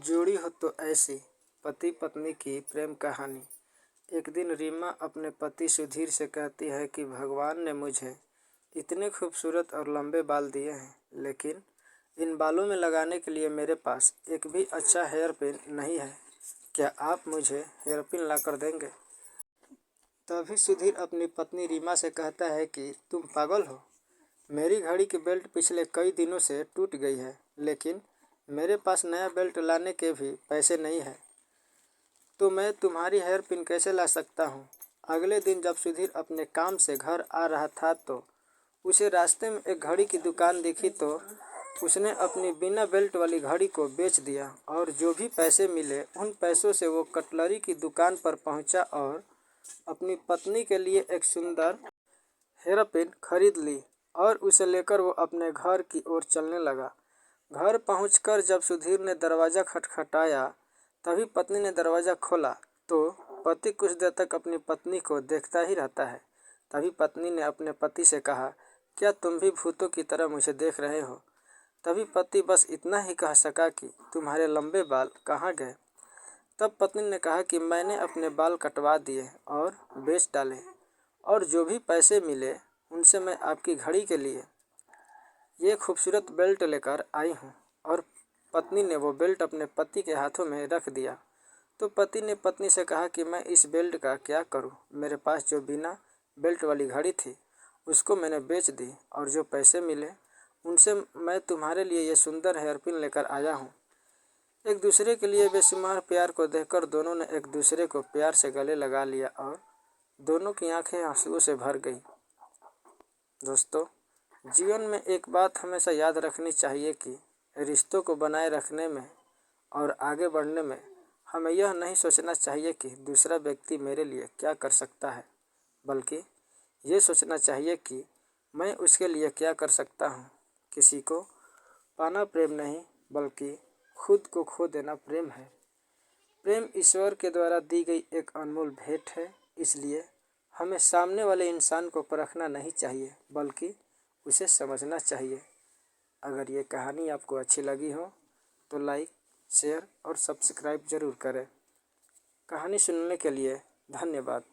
जोड़ी हो तो ऐसी पति पत्नी की प्रेम कहानी। एक दिन रीमा अपने पति सुधीर से कहती है कि भगवान ने मुझे इतने खूबसूरत और लंबे बाल दिए हैं, लेकिन इन बालों में लगाने के लिए मेरे पास एक भी अच्छा हेयर पिन नहीं है। क्या आप मुझे हेयर पिन ला कर देंगे? तभी सुधीर अपनी पत्नी रीमा से कहता है कि तुम पागल हो। मेरी घड़ी की बेल्ट पिछले कई दिनों से टूट गई है, लेकिन मेरे पास नया बेल्ट लाने के भी पैसे नहीं है, तो मैं तुम्हारी हेयर पिन कैसे ला सकता हूँ। अगले दिन जब सुधीर अपने काम से घर आ रहा था तो उसे रास्ते में एक घड़ी की दुकान दिखी, तो उसने अपनी बिना बेल्ट वाली घड़ी को बेच दिया और जो भी पैसे मिले उन पैसों से वो कटलरी की दुकान पर पहुंचा और अपनी पत्नी के लिए एक सुंदर हेयर पिन खरीद ली और उसे लेकर वो अपने घर की ओर चलने लगा। घर पहुंचकर जब सुधीर ने दरवाज़ा खटखटाया, तभी पत्नी ने दरवाज़ा खोला तो पति कुछ देर तक अपनी पत्नी को देखता ही रहता है। तभी पत्नी ने अपने पति से कहा, क्या तुम भी भूतों की तरह मुझे देख रहे हो? तभी पति बस इतना ही कह सका कि तुम्हारे लंबे बाल कहाँ गए? तब पत्नी ने कहा कि मैंने अपने बाल कटवा दिए और बेच डाले, और जो भी पैसे मिले उनसे मैं आपकी घड़ी के लिए ये खूबसूरत बेल्ट लेकर आई हूँ। और पत्नी ने वो बेल्ट अपने पति के हाथों में रख दिया। तो पति ने पत्नी से कहा कि मैं इस बेल्ट का क्या करूँ? मेरे पास जो बिना बेल्ट वाली घड़ी थी उसको मैंने बेच दी, और जो पैसे मिले उनसे मैं तुम्हारे लिए ये सुंदर हेयर पिन लेकर आया हूँ। एक दूसरे के लिए बेशुमार प्यार को देखकर दोनों ने एक दूसरे को प्यार से गले लगा लिया और दोनों की आंखें आंसुओं से भर गई। दोस्तों, जीवन में एक बात हमेशा याद रखनी चाहिए कि रिश्तों को बनाए रखने में और आगे बढ़ने में हमें यह नहीं सोचना चाहिए कि दूसरा व्यक्ति मेरे लिए क्या कर सकता है, बल्कि ये सोचना चाहिए कि मैं उसके लिए क्या कर सकता हूँ। किसी को पाना प्रेम नहीं, बल्कि खुद को खो देना प्रेम है। प्रेम ईश्वर के द्वारा दी गई एक अनमोल भेंट है, इसलिए हमें सामने वाले इंसान को परखना नहीं चाहिए, बल्कि उसे समझना चाहिए। अगर ये कहानी आपको अच्छी लगी हो तो लाइक, शेयर और सब्सक्राइब ज़रूर करें। कहानी सुनने के लिए धन्यवाद।